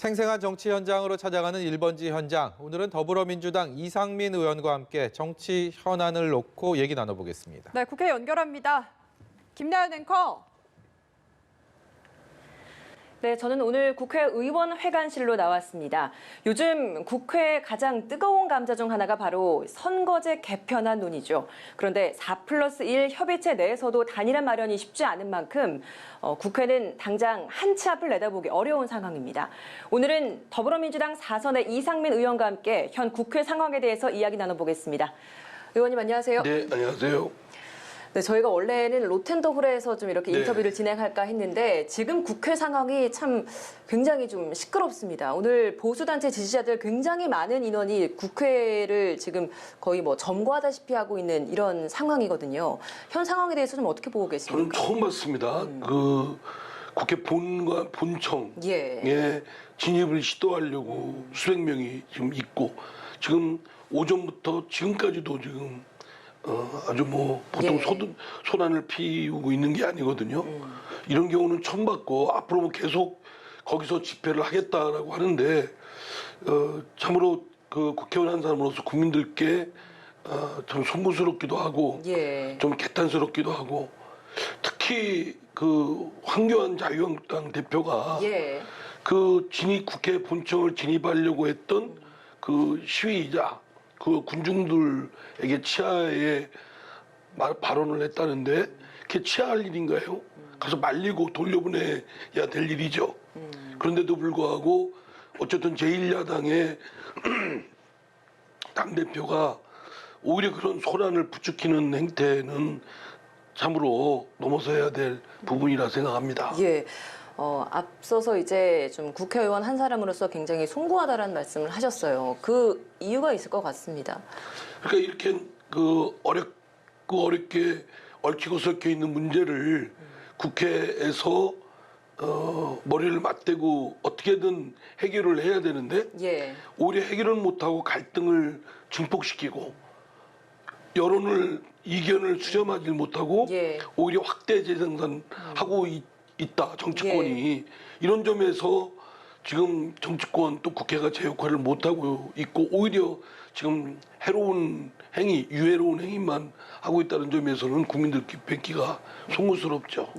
생생한 정치 현장으로 찾아가는 1번지 현장. 오늘은 더불어민주당 이상민 의원과 함께 정치 현안을 놓고 얘기 나눠보겠습니다. 네, 국회 연결합니다. 김나연 앵커. 네, 저는 오늘 국회의원 회관실로 나왔습니다. 요즘 국회의 가장 뜨거운 감자 중 하나가 바로 선거제 개편안 논의죠. 그런데 4+1 협의체 내에서도 단일화 마련이 쉽지 않은 만큼 국회는 당장 한 치 앞을 내다보기 어려운 상황입니다. 오늘은 더불어민주당 4선의 이상민 의원과 함께 현 국회 상황에 대해서 이야기 나눠보겠습니다. 의원님 안녕하세요. 네, 안녕하세요. 네, 저희가 원래는 로텐더홀에서 좀 이렇게 인터뷰를 진행할까 했는데 지금 국회 상황이 참 굉장히 좀 시끄럽습니다. 오늘 보수단체 지지자들 굉장히 많은 인원이 국회를 지금 거의 뭐 점거하다시피 하고 있는 이런 상황이거든요. 현 상황에 대해서 좀 어떻게 보고 계십니까? 저는 처음 봤습니다. 그 국회 본청에 진입을 시도하려고 수백 명이 지금 있고 지금 오전부터 지금까지도 지금 아주 뭐 보통 소란을 피우고 있는 게 아니거든요. 이런 경우는 처음 봤고 앞으로 뭐 계속 거기서 집회를 하겠다라고 하는데 참으로 그 국회의원 한 사람으로서 국민들께 좀 송구스럽기도 하고 좀 개탄스럽기도 하고 특히 그 황교안 자유한국당 대표가 그 국회 본청을 진입하려고 했던 그 시위이자 그 군중들에게 치하에 발언을 했다는데 그게 치하할 일인가요? 가서 말리고 돌려보내야 될 일이죠. 그런데도 불구하고 어쨌든 제1야당의 당대표가 오히려 그런 소란을 부추기는 행태는 참으로 넘어서야 될 부분이라 생각합니다. 앞서서 이제 좀 국회의원 한 사람으로서 굉장히 송구하다라는 말씀을 하셨어요. 그 이유가 있을 것 같습니다. 그러니까 이렇게 그 어렵게 얽히고 설켜 있는 문제를 국회에서 머리를 맞대고 어떻게든 해결을 해야 되는데 오히려 해결을 못하고 갈등을 증폭시키고 여론을 이견을 수렴하지 못하고 오히려 확대 재생산하고 있다 정치권이 이런 점에서 지금 정치권 또 국회가 제 역할을 못하고 있고 오히려 지금 해로운 행위, 유해로운 행위만 하고 있다는 점에서는 국민들 뵙기가 송구스럽죠.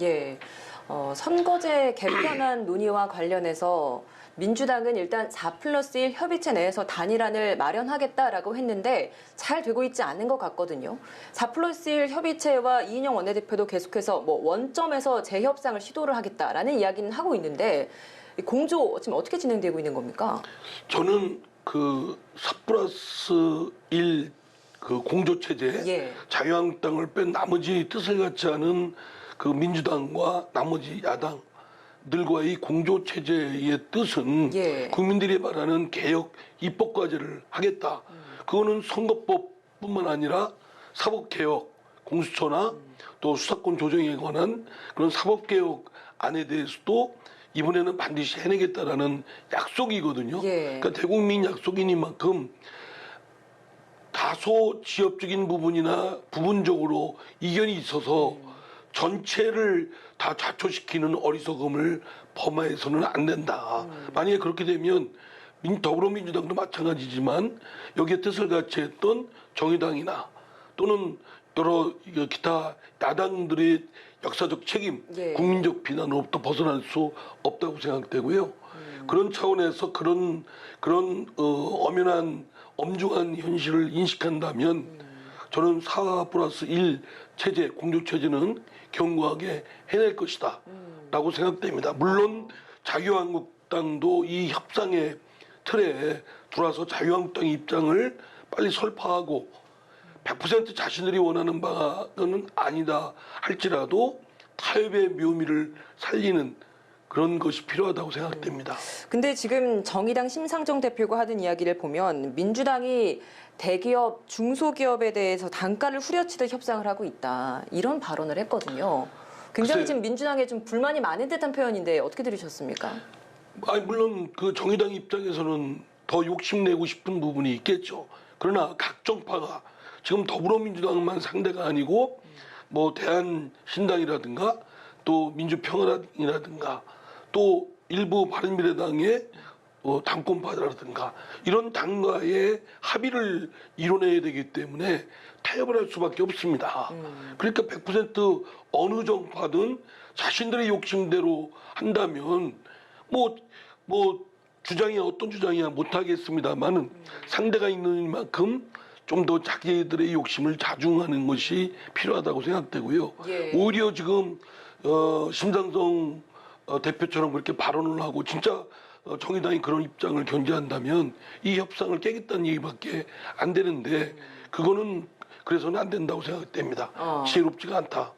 선거제 개편안 논의와 관련해서 민주당은 일단 4+1 협의체 내에서 단일안을 마련하겠다라고 했는데 잘 되고 있지 않은 것 같거든요. 4+1 협의체와 이인영 원내대표도 계속해서 뭐 원점에서 재협상을 시도를 하겠다라는 이야기는 하고 있는데 공조 지금 어떻게 진행되고 있는 겁니까? 저는 그 4+1 그 공조체제 자유한국당을 뺀 나머지 뜻을 갖지 않은 그 민주당과 나머지 야당 들과의 공조체제의 뜻은 국민들이 말하는 개혁 입법과제를 하겠다. 그거는 선거법뿐만 아니라 사법개혁, 공수처나 또 수사권 조정에 관한 그런 사법개혁 안에 대해서도 이번에는 반드시 해내겠다라는 약속이거든요. 그러니까 대국민 약속이니만큼 다소 지엽적인 부분이나 부분적으로 이견이 있어서 전체를 다 좌초시키는 어리석음을 범해서는 안 된다. 만약에 그렇게 되면 더불어민주당도 마찬가지지만 여기에 뜻을 같이 했던 정의당이나 또는 여러 기타 야당들의 역사적 책임, 국민적 비난으로부터 벗어날 수 없다고 생각되고요. 그런 차원에서 그런 엄연한 엄중한 현실을 인식한다면 저는 4+1 체제, 공조체제는 견고하게 해낼 것이다 라고 생각됩니다. 물론 자유한국당도 이 협상의 틀에 들어와서 자유한국당의 입장을 빨리 설파하고 100% 자신들이 원하는 바는 아니다 할지라도 타협의 묘미를 살리는 그런 것이 필요하다고 생각됩니다. 근데 지금 정의당 심상정 대표가 하던 이야기를 보면 민주당이 대기업, 중소기업에 대해서 단가를 후려치듯 협상을 하고 있다. 이런 발언을 했거든요. 굉장히 지금 민주당에 좀 불만이 많은 듯한 표현인데 어떻게 들으셨습니까? 물론 그 정의당 입장에서는 더 욕심내고 싶은 부분이 있겠죠. 그러나 각 정파가 지금 더불어민주당만 상대가 아니고 뭐 대한신당이라든가 또 민주평화당이라든가 또 일부 바른미래당의 당권파라든가 이런 당과의 합의를 이뤄내야 되기 때문에 타협을 할 수밖에 없습니다. 그러니까 100% 어느 정파든 자신들의 욕심대로 한다면 뭐 주장이 어떤 주장이야 못하겠습니다만은 상대가 있는 만큼 좀 더 자기들의 욕심을 자중하는 것이 필요하다고 생각되고요. 예. 오히려 지금 심상정 대표처럼 그렇게 발언을 하고 진짜 정의당이 그런 입장을 견지한다면 이 협상을 깨겠다는 얘기밖에 안 되는데 그거는 그래서는 안 된다고 생각됩니다. 지혜롭지가 않다.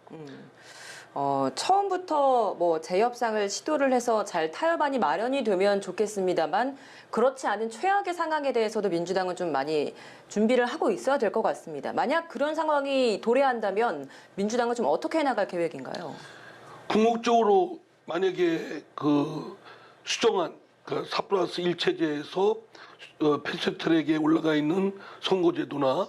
처음부터 뭐 재협상을 시도를 해서 잘 타협안이 마련이 되면 좋겠습니다만 그렇지 않은 최악의 상황에 대해서도 민주당은 좀 많이 준비를 하고 있어야 될 것 같습니다. 만약 그런 상황이 도래한다면 민주당은 좀 어떻게 해나갈 계획인가요? 궁극적으로 만약에 그 수정안, 그 4+1 체제에서 패스트트랙에 올라가 있는 선거제도나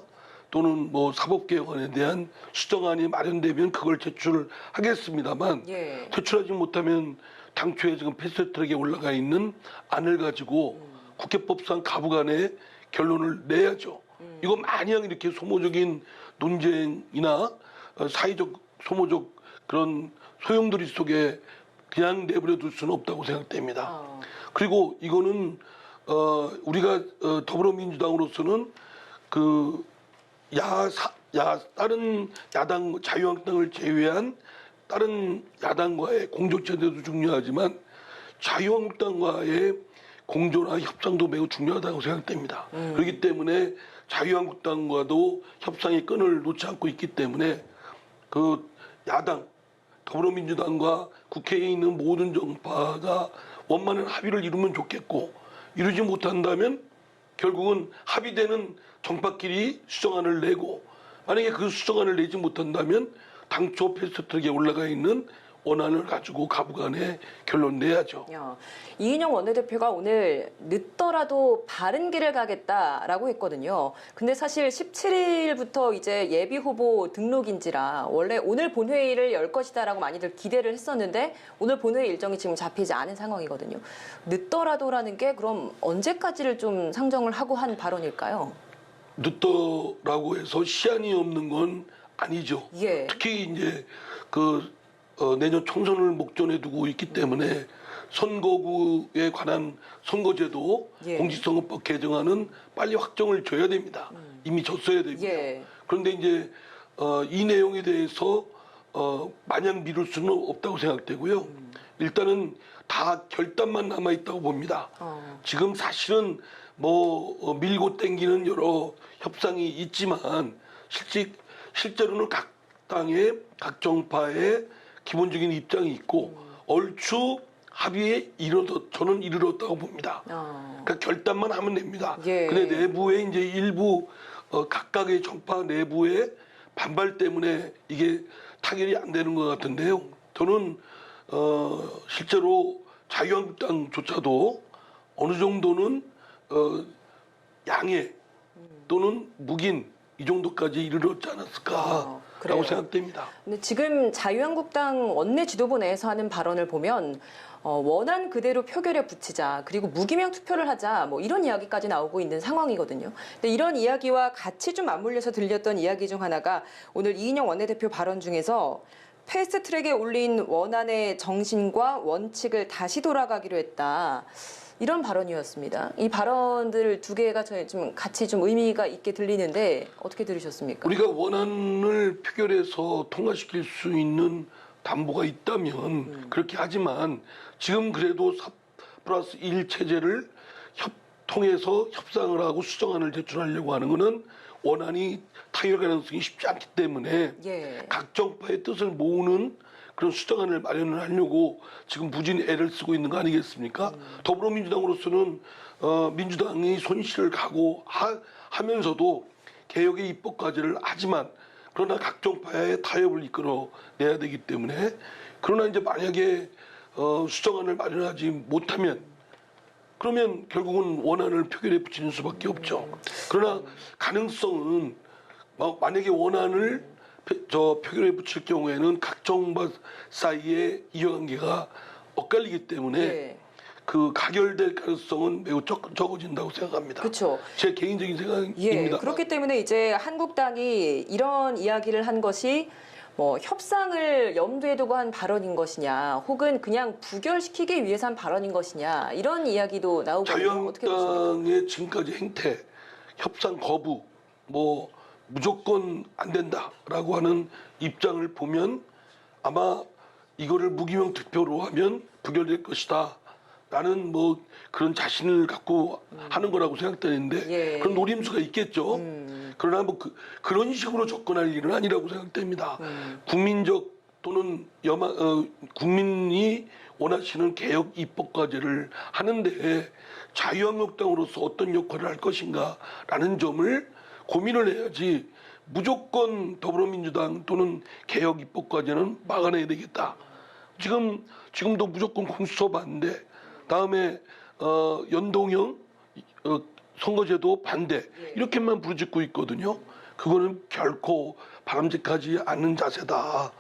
또는 뭐 사법개혁안에 대한 수정안이 마련되면 그걸 제출하겠습니다만 예. 제출하지 못하면 당초에 지금 패스트트랙에 올라가 있는 안을 가지고 국회법상 가부간에 결론을 내야죠. 이거 마냥 이렇게 소모적인 논쟁이나 사회적 소모적 그런 소용돌이 속에 그냥 내버려 둘 수는 없다고 생각됩니다. 그리고 이거는 우리가 더불어민주당으로서는 그 다른 야당 자유한국당을 제외한 다른 야당과의 공조체제도 중요하지만 자유한국당과의 공조나 협상도 매우 중요하다고 생각됩니다. 그렇기 때문에 자유한국당과도 협상의 끈을 놓지 않고 있기 때문에 그 야당 더불어민주당과 국회에 있는 모든 정파가 원만한 합의를 이루면 좋겠고 이루지 못한다면 결국은 합의되는 정파끼리 수정안을 내고 만약에 그 수정안을 내지 못한다면 당초 패스트트랙에 올라가 있는 원안을 가지고 가부간에 결론 내야죠. 이인영 원내대표가 오늘 늦더라도 바른 길을 가겠다라고 했거든요. 근데 사실 17일부터 이제 예비 후보 등록인지라 원래 오늘 본회의를 열 것이다라고 많이들 기대를 했었는데 오늘 본회의 일정이 지금 잡히지 않은 상황이거든요. 늦더라도라는 게 그럼 언제까지를 좀 상정을 하고 한 발언일까요? 늦더라고 해서 시한이 없는 건 아니죠. 예. 특히 이제 내년 총선을 목전에 두고 있기 때문에 선거구에 관한 선거제도 예. 공직선거법 개정안은 빨리 확정을 줘야 됩니다. 이미 줬어야 되고요. 예. 그런데 이제 이 내용에 대해서 마냥 미룰 수는 없다고 생각되고요. 일단은 다 결단만 남아 있다고 봅니다. 지금 사실은 뭐 밀고 땡기는 여러 협상이 있지만 실제로는 각 당의 각 정파의 기본적인 입장이 있고 얼추 합의에 저는 이르렀다고 봅니다. 그러니까 결단만 하면 됩니다. 예. 근데 내부에 이제 일부 각각의 정파 내부의 반발 때문에 이게 타결이 안 되는 것 같은데요. 저는 실제로 자유한국당조차도 어느 정도는 양해 또는 묵인 이 정도까지 이르렀지 않았을까라고 생각됩니다. 근데 지금 자유한국당 원내 지도부 내에서 하는 발언을 보면 원안 그대로 표결에 붙이자 그리고 무기명 투표를 하자 뭐 이런 이야기까지 나오고 있는 상황이거든요. 근데 이런 이야기와 같이 좀 맞물려서 들렸던 이야기 중 하나가 오늘 이인영 원내대표 발언 중에서 패스트트랙에 올린 원안의 정신과 원칙을 다시 돌아가기로 했다. 이런 발언이었습니다. 이 발언들 두 개가 좀 같이 좀 의미가 있게 들리는데 어떻게 들으셨습니까? 우리가 원안을 표결해서 통과시킬 수 있는 담보가 있다면 그렇게 하지만 지금 그래도 4+1 체제를 통해서 협상을 하고 수정안을 제출하려고 하는 것은 원안이 타결 가능성이 쉽지 않기 때문에 예. 각 정파의 뜻을 모으는 그런 수정안을 마련을 하려고 지금 무진 애를 쓰고 있는 거 아니겠습니까? 더불어민주당으로서는 민주당이 손실을 하면서도 개혁의 입법 과제를 하지만 그러나 각 정파의 타협을 이끌어내야 되기 때문에 그러나 이제 만약에 수정안을 마련하지 못하면 그러면 결국은 원안을 표결에 붙이는 수밖에 없죠. 그러나 가능성은 만약에 원안을 표결에 붙일 경우에는 각 정파 사이의 이해관계가 엇갈리기 때문에 예. 그 가결될 가능성은 매우 적어진다고 생각합니다. 그렇죠. 제 개인적인 예, 생각입니다. 그렇기 때문에 이제 한국당이 이런 이야기를 한 것이 뭐 협상을 염두에 두고 한 발언인 것이냐, 혹은 그냥 부결시키기 위해서 한 발언인 것이냐, 이런 이야기도 나오거든요. 어떻게 보십니까? 자유한국당의 지금까지 행태, 협상 거부, 뭐 무조건 안 된다라고 하는 입장을 보면 아마 이거를 무기명 투표로 하면 부결될 것이다. 라는 뭐 그런 자신을 갖고 하는 거라고 생각되는데 예. 그런 노림수가 있겠죠. 그러나 뭐 그런 식으로 접근할 일은 아니라고 생각됩니다. 국민적 또는 국민이 원하시는 개혁 입법 과제를 하는데 자유한국당으로서 어떤 역할을 할 것인가라는 점을 고민을 해야지 무조건 더불어민주당 또는 개혁 입법 과제는 막아내야 되겠다. 지금도 무조건 공수처 반대. 다음에 연동형 선거제도 반대 이렇게만 부르짖고 있거든요. 그거는 결코 바람직하지 않은 자세다.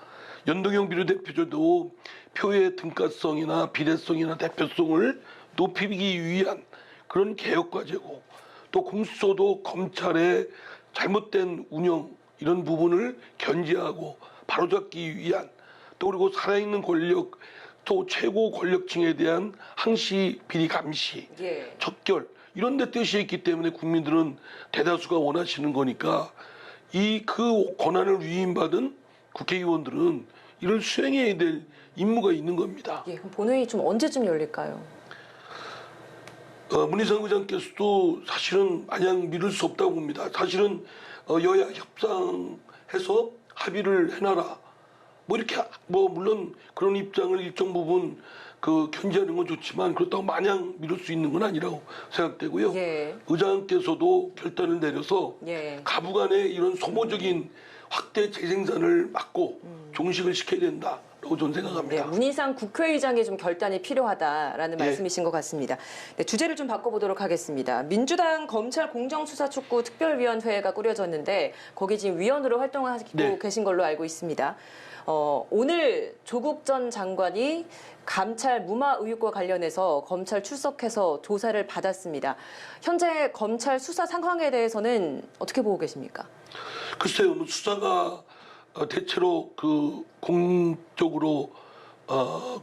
연동형 비례대표제도 표의 등가성이나 비례성이나 대표성을 높이기 위한 그런 개혁 과제고 또 공수처도 검찰의 잘못된 운영 이런 부분을 견제하고 바로잡기 위한 또 그리고 살아있는 권력 또 최고 권력층에 대한 항시 비리 감시 예. 척결 이런 데 뜻이 있기 때문에 국민들은 대다수가 원하시는 거니까 그 권한을 위임받은 국회의원들은 이를 수행해야 될 임무가 있는 겁니다. 예, 그럼 본회의 좀 언제쯤 열릴까요? 문희상 의장께서도 사실은 마냥 미룰 수 없다고 봅니다. 사실은 여야 협상해서 합의를 해놔라. 뭐 이렇게 뭐 물론 그런 입장을 일정 부분 견제하는 건 좋지만 그렇다고 마냥 미룰 수 있는 건 아니라고 생각되고요. 예. 의장께서도 결단을 내려서 예. 가부간의 이런 소모적인 확대 재생산을 막고 종식을 시켜야 된다라고 저는 생각합니다. 네, 문희상 국회의장의 좀 결단이 필요하다라는 예. 말씀이신 것 같습니다. 네, 주제를 좀 바꿔보도록 하겠습니다. 민주당 검찰 공정수사촉구 특별위원회가 꾸려졌는데 거기 지금 위원으로 활동하고 네. 계신 걸로 알고 있습니다. 오늘 조국 전 장관이 감찰 무마 의혹과 관련해서 검찰 출석해서 조사를 받았습니다. 현재 검찰 수사 상황에 대해서는 어떻게 보고 계십니까? 글쎄요, 뭐 수사가 대체로 공적으로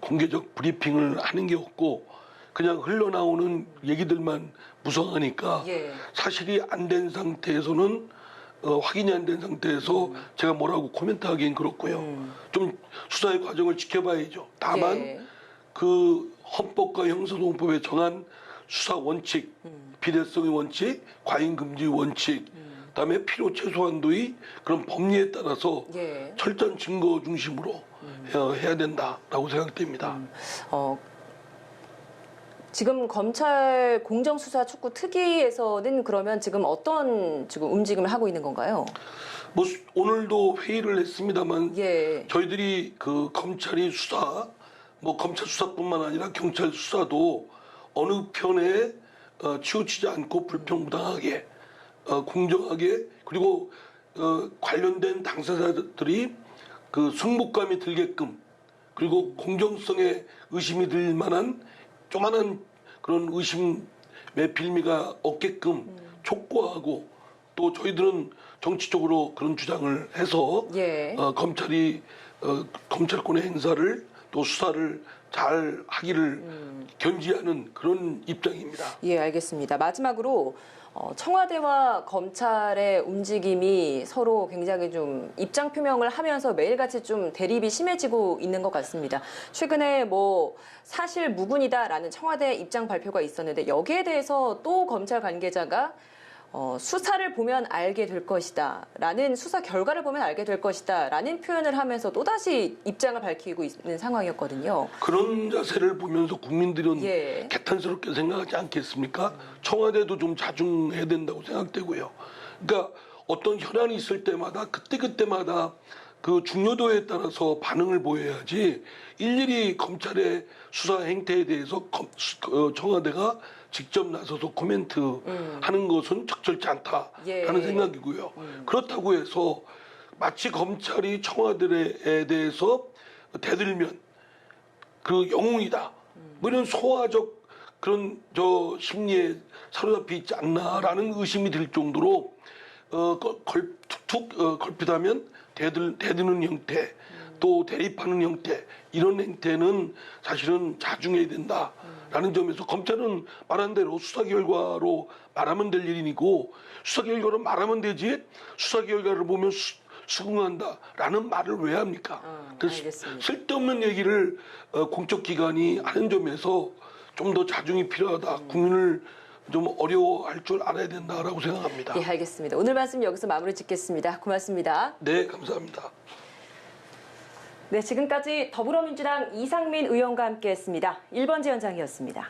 공개적 브리핑을 하는 게 없고 그냥 흘러나오는 얘기들만 무성하니까 예. 사실이 안 된 상태에서는 확인이 안 된 상태에서 제가 뭐라고 코멘트하기엔 그렇고요. 좀 수사의 과정을 지켜봐야죠. 다만 예. 그 헌법과 형사소송법에 정한 수사 원칙, 비례성의 원칙, 과잉 금지 원칙, 그다음에 필요 최소한도의 그런 법리에 따라서 예. 철저한 증거 중심으로 해야 된다라고 생각됩니다. 지금 검찰 공정수사 촉구 특위에서는 그러면 지금 어떤 지금 움직임을 하고 있는 건가요? 뭐 오늘도 회의를 했습니다만 예. 저희들이 검찰이 수사, 뭐 검찰 수사뿐만 아니라 경찰 수사도 어느 편에 치우치지 않고 불평부당하게 공정하게 그리고 관련된 당사자들이 승복감이 들게끔 그리고 공정성에 의심이 들 만한 조만한 그런 의심의 빌미가 없게끔 촉구하고 또 저희들은 정치적으로 그런 주장을 해서 예. 검찰이 검찰권의 행사를 또 수사를 잘 하기를 견지하는 그런 입장입니다. 예, 알겠습니다. 마지막으로 청와대와 검찰의 움직임이 서로 굉장히 좀 입장 표명을 하면서 매일같이 좀 대립이 심해지고 있는 것 같습니다. 최근에 뭐 사실 무근이다라는 청와대 입장 발표가 있었는데 여기에 대해서 또 검찰 관계자가 수사를 보면 알게 될 것이다 라는 수사 결과를 보면 알게 될 것이다 라는 표현을 하면서 또다시 입장을 밝히고 있는 상황이었거든요. 그런 자세를 보면서 국민들은 예. 개탄스럽게 생각하지 않겠습니까? 청와대도 좀 자중해야 된다고 생각되고요. 그러니까 어떤 현안이 있을 때마다 그때마다 그 중요도에 따라서 반응을 보여야지 일일이 검찰의 수사 행태에 대해서 청와대가 직접 나서서 코멘트 하는 것은 적절치 않다라는 예. 생각이고요. 그렇다고 해서 마치 검찰이 청와대에 대해서 대들면 그 영웅이다. 뭐 이런 소화적 그런 저 심리에 사로잡혀 있지 않나라는 의심이 들 정도로 툭툭 걸핏하면 대드는 형태, 또 대립하는 형태, 이런 행태는 사실은 자중해야 된다라는 점에서 검찰은 말한 대로 수사 결과로 말하면 될 일이고, 수사 결과로 말하면 되지 수사 결과를 보면 수긍한다라는 말을 왜 합니까? 그래서 알겠습니다. 쓸데없는 얘기를 공적 기관이 하는 점에서 좀 더 자중이 필요하다. 국민을 좀 어려워할 줄 알아야 된다라고 생각합니다. 예, 알겠습니다. 오늘 말씀 여기서 마무리 짓겠습니다. 고맙습니다. 네, 감사합니다. 네, 지금까지 더불어민주당 이상민 의원과 함께했습니다. 1번지 현장이었습니다.